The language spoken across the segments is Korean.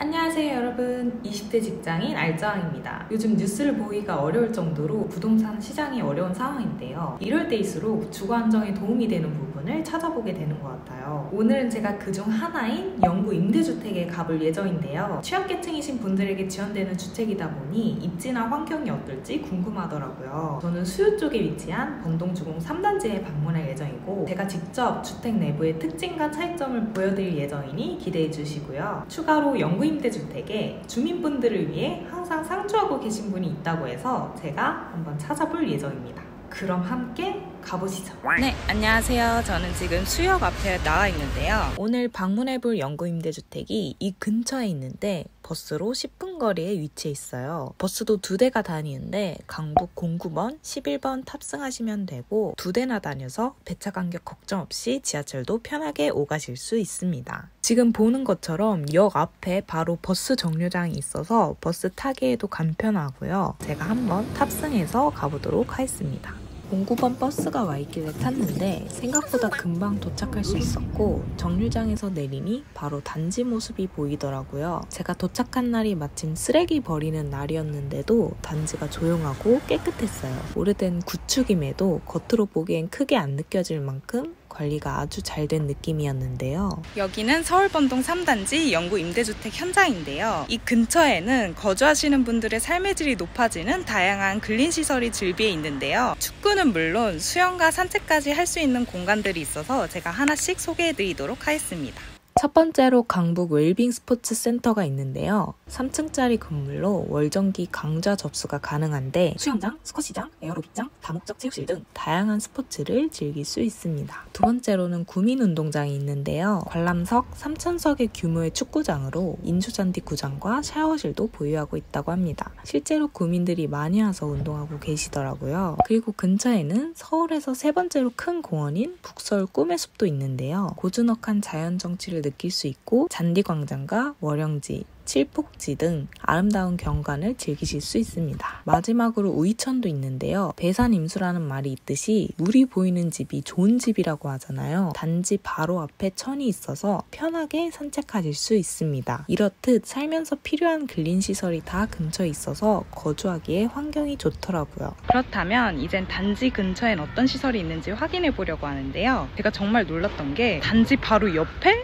안녕하세요 여러분, 20대 직장인 알짜왕입니다. 요즘 뉴스를 보기가 어려울 정도로 부동산 시장이 어려운 상황인데요. 이럴 때일수록 주거 안정에 도움이 되는 부분을 찾아보게 되는 것 같아요. 오늘은 제가 그중 하나인 영구 임대주택에 가볼 예정인데요. 취약계층이신 분들에게 지원되는 주택이다 보니 입지나 환경이 어떨지 궁금하더라고요. 저는 수요 쪽에 위치한 번동주공 3단지에 방문할 예정이고, 제가 직접 주택 내부의 특징과 차이점을 보여드릴 예정이니 기대해 주시고요. 추가로 영구 임대주택에 주민분들을 위해 항상 상주하고 계신 분이 있다고 해서 제가 한번 찾아볼 예정입니다. 그럼 함께 가보시죠. 네, 안녕하세요. 저는 지금 수역 앞에 나와 있는데요. 오늘 방문해볼 영구 임대주택이 이 근처에 있는데 버스로 10분 거리에 위치해 있어요. 버스도 2대가 다니는데 강북 09번, 11번 탑승하시면 되고 2대나 다녀서 배차 간격 걱정 없이 지하철도 편하게 오가실 수 있습니다. 지금 보는 것처럼 역 앞에 바로 버스 정류장이 있어서 버스 타기에도 간편하고요. 제가 한번 탑승해서 가보도록 하겠습니다. 09번 버스가 와 있길래 탔는데 생각보다 금방 도착할 수 있었고, 정류장에서 내리니 바로 단지 모습이 보이더라고요. 제가 도착한 날이 마침 쓰레기 버리는 날이었는데도 단지가 조용하고 깨끗했어요. 오래된 구축임에도 겉으로 보기엔 크게 안 느껴질 만큼 관리가 아주 잘 된 느낌이었는데요. 여기는 서울번동 3단지 영구 임대주택 현장인데요. 이 근처에는 거주하시는 분들의 삶의 질이 높아지는 다양한 근린시설이 즐비해 있는데요. 축구는 물론 수영과 산책까지 할 수 있는 공간들이 있어서 제가 하나씩 소개해드리도록 하겠습니다. 첫 번째로 강북 웰빙 스포츠 센터가 있는데요. 3층짜리 건물로 월정기 강좌 접수가 가능한데 수영장, 스쿼시장, 에어로빅장, 다목적 체육실 등 다양한 스포츠를 즐길 수 있습니다. 두 번째로는 구민운동장이 있는데요. 관람석 3,000석의 규모의 축구장으로 인조잔디 구장과 샤워실도 보유하고 있다고 합니다. 실제로 구민들이 많이 와서 운동하고 계시더라고요. 그리고 근처에는 서울에서 세 번째로 큰 공원인 북서울 꿈의 숲도 있는데요. 고즈넉한 자연정취를 느낄 수 있고 잔디광장과 월영지, 칠폭지 등 아름다운 경관을 즐기실 수 있습니다. 마지막으로 우이천도 있는데요. 배산임수라는 말이 있듯이 물이 보이는 집이 좋은 집이라고 하잖아요. 단지 바로 앞에 천이 있어서 편하게 산책하실 수 있습니다. 이렇듯 살면서 필요한 근린시설이 다 근처에 있어서 거주하기에 환경이 좋더라고요. 그렇다면 이젠 단지 근처엔 어떤 시설이 있는지 확인해 보려고 하는데요. 제가 정말 놀랐던 게 단지 바로 옆에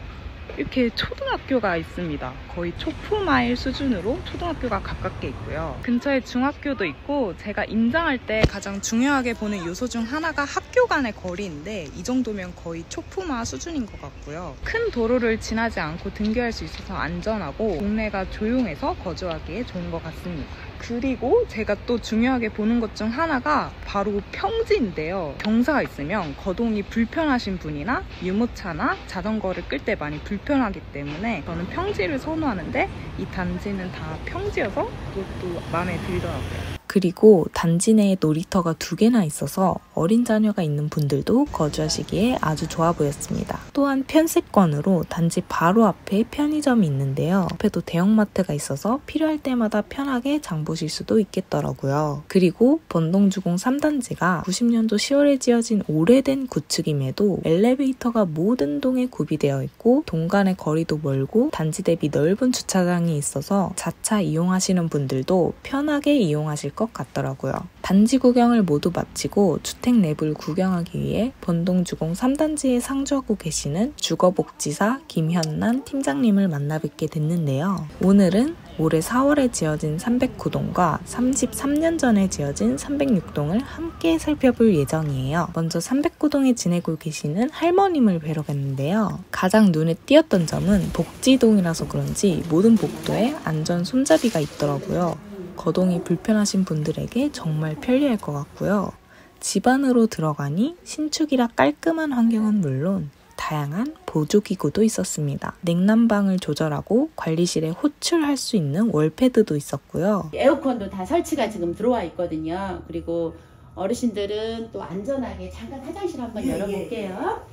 이렇게 초등학교가 있습니다. 거의 초품마일 수준으로 초등학교가 가깝게 있고요. 근처에 중학교도 있고, 제가 임장할 때 가장 중요하게 보는 요소 중 하나가 학교 간의 거리인데 이 정도면 거의 초품화 수준인 것 같고요. 큰 도로를 지나지 않고 등교할 수 있어서 안전하고 동네가 조용해서 거주하기에 좋은 것 같습니다. 그리고 제가 또 중요하게 보는 것 중 하나가 바로 평지인데요. 경사가 있으면 거동이 불편하신 분이나 유모차나 자전거를 끌 때 많이 불편하기 때문에 저는 평지를 선호하는데 이 단지는 다 평지여서 그것도 마음에 들더라고요. 그리고 단지 내에 놀이터가 2개나 있어서 어린 자녀가 있는 분들도 거주하시기에 아주 좋아 보였습니다. 또한 편세권으로 단지 바로 앞에 편의점이 있는데요. 옆에도 대형마트가 있어서 필요할 때마다 편하게 장 보실 수도 있겠더라고요. 그리고 번동주공 3단지가 90년도 10월에 지어진 오래된 구축임에도 엘리베이터가 모든 동에 구비되어 있고 동 간의 거리도 멀고 단지 대비 넓은 주차장이 있어서 자차 이용하시는 분들도 편하게 이용하실 것 같더라고요. 단지 구경을 모두 마치고 주택 내부를 구경하기 위해 번동주공 3단지에 상주하고 계시는 주거복지사 김현난 팀장님을 만나 뵙게 됐는데요. 오늘은 올해 4월에 지어진 309동과 33년 전에 지어진 306동을 함께 살펴볼 예정이에요. 먼저 309동에 지내고 계시는 할머님을 뵈러 갔는데요. 가장 눈에 띄었던 점은 복지동이라서 그런지 모든 복도에 안전 손잡이가 있더라고요. 거동이 불편하신 분들에게 정말 편리할 것 같고요. 집 안으로 들어가니 신축이라 깔끔한 환경은 물론 다양한 보조기구도 있었습니다. 냉난방을 조절하고 관리실에 호출할 수 있는 월패드도 있었고요. 에어컨도 다 설치가 지금 들어와 있거든요. 그리고 어르신들은 또 안전하게 잠깐 화장실 한번 열어볼게요.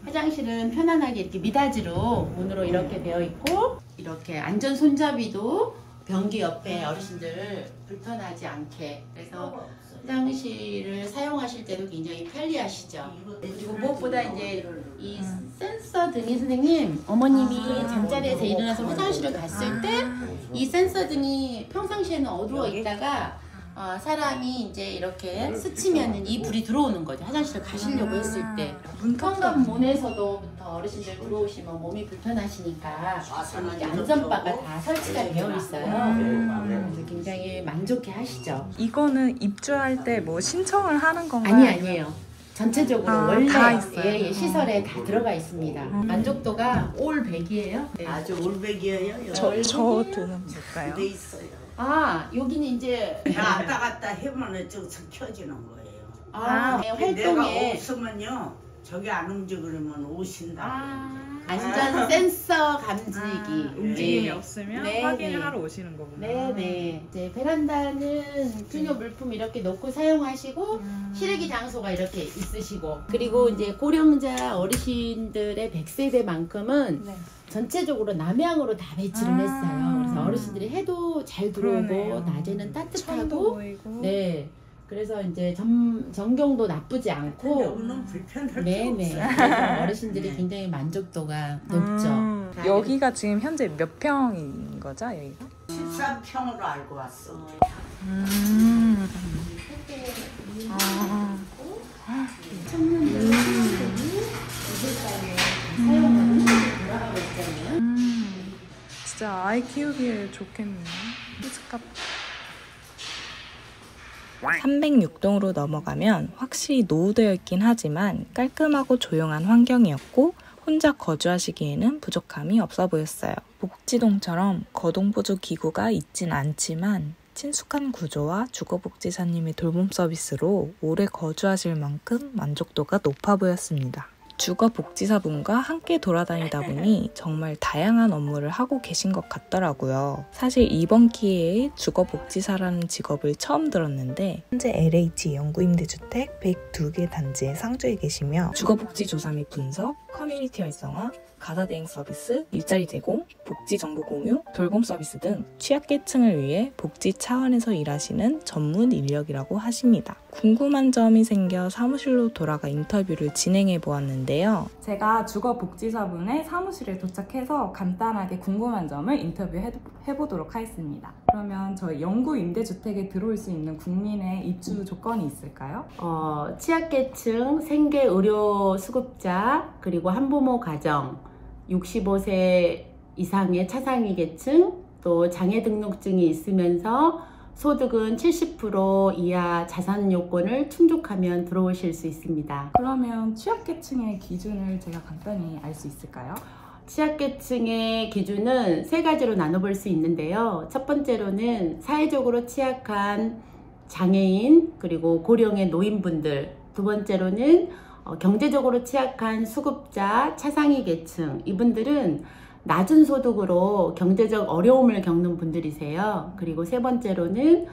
화장실은 편안하게 이렇게 미닫이로 문으로 이렇게 되어 있고, 이렇게 안전 손잡이도 변기 옆에 어르신들 불편하지 않게, 그래서 화장실을 사용하실 때도 굉장히 편리하시죠. 그리고 무엇보다 이제 이 센서 등이 선생님, 어머님이 잠자리에서 일어나서 화장실을 갔을 때 이 센서 등이 평상시에는 어두워 있다가 사람이 이제 이렇게 스치면은 이 불이 들어오는 거죠. 화장실을 가시려고 했을 때. 현관문에서도부터 어르신들 들어오시면 몸이 불편하시니까 이렇게 안전바가 다 설치가 되어 있어요. 그래서 굉장히 만족해 하시죠. 이거는 입주할 때 뭐 신청을 하는 건가요? 아니에요. 전체적으로 원래 다 있어요? 예, 시설에 다 들어가 있습니다. 만족도가 올 100이에요. 네. 아주 올백이에요. 저 드는 볼까요? 돼 있어요. 여기는 이제 왔다 갔다 해면 저기서 켜지는 거예요. 네, 내가 활동에 없으면요, 저기 안 움직이면 오신다. 안전 센서 감지기 움직임이 네. 없으면 네, 확인을 네. 하러 오시는 거구나. 네네. 이제 베란다는 중요 물품 이렇게 놓고 사용하시고 실외기 장소가 이렇게 있으시고 그리고 이제 고령자 어르신들의 100세대만큼은 네. 전체적으로 남향으로 다 배치를 했어요. 그래서 어르신들이 해도 잘 들어오고 그러네요. 낮에는 천도 따뜻하고 보이고. 네. 그래서 이제 전경도 나쁘지 않고 여기는 불편할 게 네네. 없어요. 그래서 어르신들이 굉장히 만족도가 높죠. 여기가 지금 현재 몇 평인 거죠, 여기가? 13평으로 알고 왔어. 돌아가고 있잖아요. 진짜 아이 키우기에 좋겠네요. 키즈카페. 306동으로 넘어가면 확실히 노후되어 있긴 하지만 깔끔하고 조용한 환경이었고 혼자 거주하시기에는 부족함이 없어 보였어요. 복지동처럼 거동보조 기구가 있진 않지만 친숙한 구조와 주거복지사님의 돌봄 서비스로 오래 거주하실 만큼 만족도가 높아 보였습니다. 주거복지사분과 함께 돌아다니다 보니 정말 다양한 업무를 하고 계신 것 같더라고요. 사실 이번 기회에 주거복지사라는 직업을 처음 들었는데 현재 LH 영구임대주택 102개 단지에 상주해 계시며 주거복지조사 및 분석, 커뮤니티 활성화, 가사대행 서비스, 일자리 제공, 복지 정보 공유, 돌봄 서비스 등 취약계층을 위해 복지 차원에서 일하시는 전문 인력이라고 하십니다. 궁금한 점이 생겨 사무실로 돌아가 인터뷰를 진행해 보았는데요. 제가 주거복지사분의 사무실에 도착해서 간단하게 궁금한 점을 인터뷰해 보도록 하겠습니다. 그러면 저희 영구 임대주택에 들어올 수 있는 국민의 입주 조건이 있을까요? 취약계층, 생계 의료 수급자, 그리고 한부모 가정, 65세 이상의 차상위 계층, 또 장애 등록증이 있으면서 소득은 70% 이하 자산 요건을 충족하면 들어오실 수 있습니다. 그러면 취약계층의 기준을 제가 간단히 알 수 있을까요? 취약계층의 기준은 세 가지로 나눠볼 수 있는데요. 첫 번째로는 사회적으로 취약한 장애인, 그리고 고령의 노인분들. 두 번째로는 경제적으로 취약한 수급자, 차상위 계층. 이분들은 낮은 소득으로 경제적 어려움을 겪는 분들이세요. 그리고 세 번째로는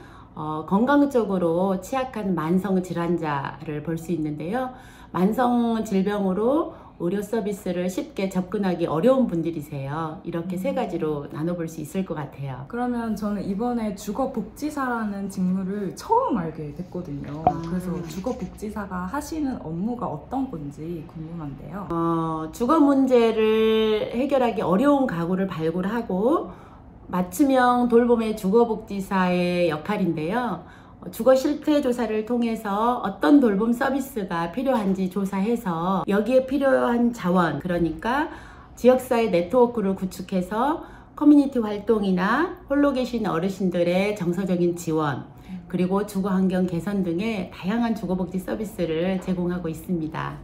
건강적으로 취약한 만성 질환자를 볼 수 있는데요. 만성 질병으로 의료 서비스를 쉽게 접근하기 어려운 분들이세요. 이렇게 세 가지로 나눠볼 수 있을 것 같아요. 그러면 저는 이번에 주거복지사라는 직무를 처음 알게 됐거든요. 그래서 주거복지사가 하시는 업무가 어떤 건지 궁금한데요. 주거 문제를 해결하기 어려운 가구를 발굴하고 맞춤형 돌봄의 주거복지사의 역할인데요. 주거 실태 조사를 통해서 어떤 돌봄 서비스가 필요한지 조사해서 여기에 필요한 자원, 그러니까 지역사회 네트워크를 구축해서 커뮤니티 활동이나 홀로 계신 어르신들의 정서적인 지원, 그리고 주거 환경 개선 등의 다양한 주거복지 서비스를 제공하고 있습니다.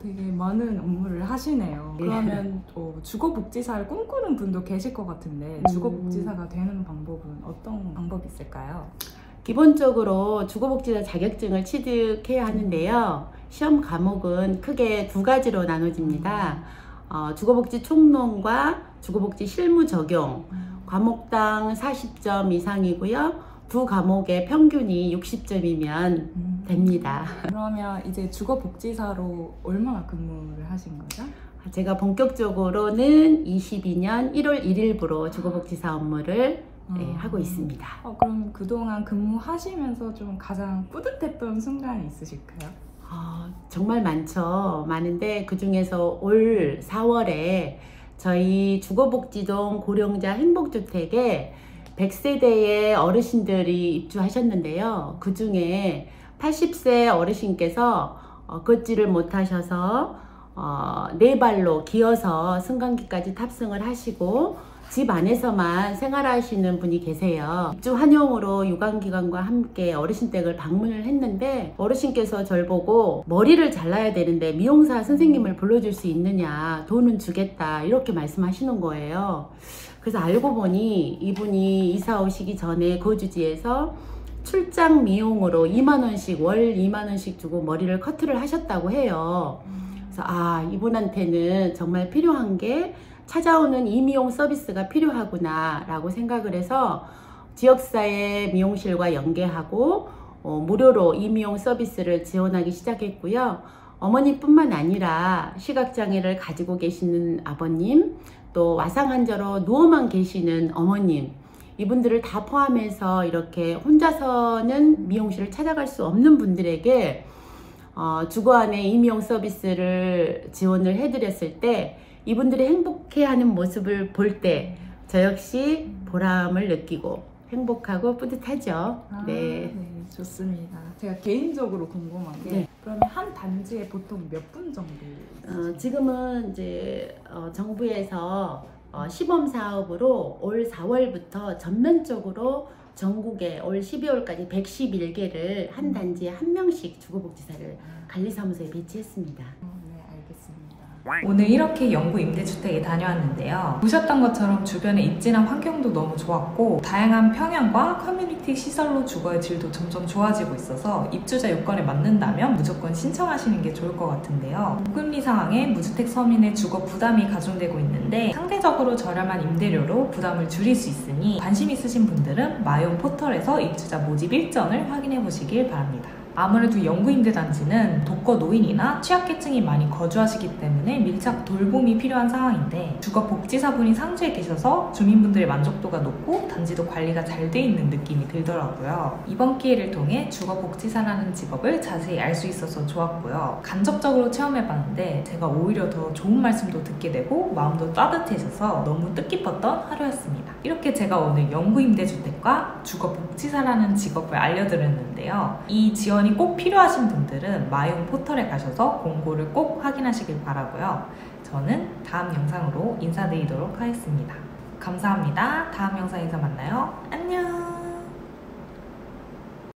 되게 많은 업무를 하시네요. 그러면 주거복지사를 꿈꾸는 분도 계실 것 같은데 주거복지사가 되는 방법은 어떤 방법이 있을까요? 기본적으로 주거복지사 자격증을 취득해야 하는데요. 시험 과목은 크게 두 가지로 나눠집니다. 주거복지 총론과 주거복지 실무 적용. 과목당 40점 이상이고요. 두 과목의 평균이 60점이면 됩니다. 그러면 이제 주거복지사로 얼마나 근무를 하신 거죠? 제가 본격적으로는 22년 1월 1일부로 주거복지사 업무를 하고 있습니다. 그럼 그동안 근무하시면서 좀 가장 뿌듯했던 순간이 있으실까요? 정말 많죠. 많은데 그 중에서 올 4월에 저희 주거복지동 고령자 행복주택에 100세대의 어르신들이 입주하셨는데요. 그 중에 80세 어르신께서 걷지를 못하셔서 네 발로 기어서 승강기까지 탑승을 하시고 집 안에서만 생활하시는 분이 계세요. 입주 환영으로 유관기관과 함께 어르신댁을 방문을 했는데 어르신께서 절 보고 머리를 잘라야 되는데 미용사 선생님을 불러줄 수 있느냐, 돈은 주겠다, 이렇게 말씀하시는 거예요. 그래서 알고 보니 이분이 이사 오시기 전에 거주지에서 출장 미용으로 2만원씩 월 2만원씩 주고 머리를 커트를 하셨다고 해요. 그래서 이분한테는 정말 필요한 게 찾아오는 이 미용 서비스가 필요하구나 라고 생각을 해서 지역사회 미용실과 연계하고 무료로 이 미용 서비스를 지원하기 시작했고요. 어머니뿐만 아니라 시각장애를 가지고 계시는 아버님, 또 와상환자로 누워만 계시는 어머님, 이분들을 다 포함해서 이렇게 혼자서는 미용실을 찾아갈 수 없는 분들에게 주거 안에 이 미용 서비스를 지원을 해드렸을 때 이분들이 행복해하는 모습을 볼 때 저 역시 보람을 느끼고 행복하고 뿌듯하죠. 네, 좋습니다. 제가 개인적으로 궁금한 게 그러면 한 단지에 보통 몇 분 정도? 지금은 이제 정부에서 시범 사업으로 올 4월부터 전면적으로 전국에 올 12월까지 111개를 한 단지에 한 명씩 주거복지사를 관리사무소에 배치했습니다. 네, 알겠습니다. 오늘 이렇게 영구 임대주택에 다녀왔는데요. 보셨던 것처럼 주변의 입지나 환경도 너무 좋았고 다양한 평형과 커뮤니티 시설로 주거의 질도 점점 좋아지고 있어서 입주자 요건에 맞는다면 무조건 신청하시는 게 좋을 것 같은데요. 고금리 상황에 무주택 서민의 주거 부담이 가중되고 있는데 상대적으로 저렴한 임대료로 부담을 줄일 수 있으니 관심 있으신 분들은 마이온 포털에서 입주자 모집 일정을 확인해 보시길 바랍니다. 아무래도 영구임대단지는 독거 노인이나 취약계층이 많이 거주하시기 때문에 밀착 돌봄이 필요한 상황인데 주거복지사분이 상주에 계셔서 주민분들의 만족도가 높고 단지도 관리가 잘 돼 있는 느낌이 들더라고요. 이번 기회를 통해 주거복지사라는 직업을 자세히 알 수 있어서 좋았고요. 간접적으로 체험해봤는데 제가 오히려 더 좋은 말씀도 듣게 되고 마음도 따뜻해져서 너무 뜻깊었던 하루였습니다. 이렇게 제가 오늘 영구임대주택과 주거복지사라는 직업을 알려드렸는데요. 이 지원이 꼭 필요하신 분들은 마이온 포털에 가셔서 공고를 꼭 확인하시길 바라고요. 저는 다음 영상으로 인사드리도록 하겠습니다. 감사합니다. 다음 영상에서 만나요.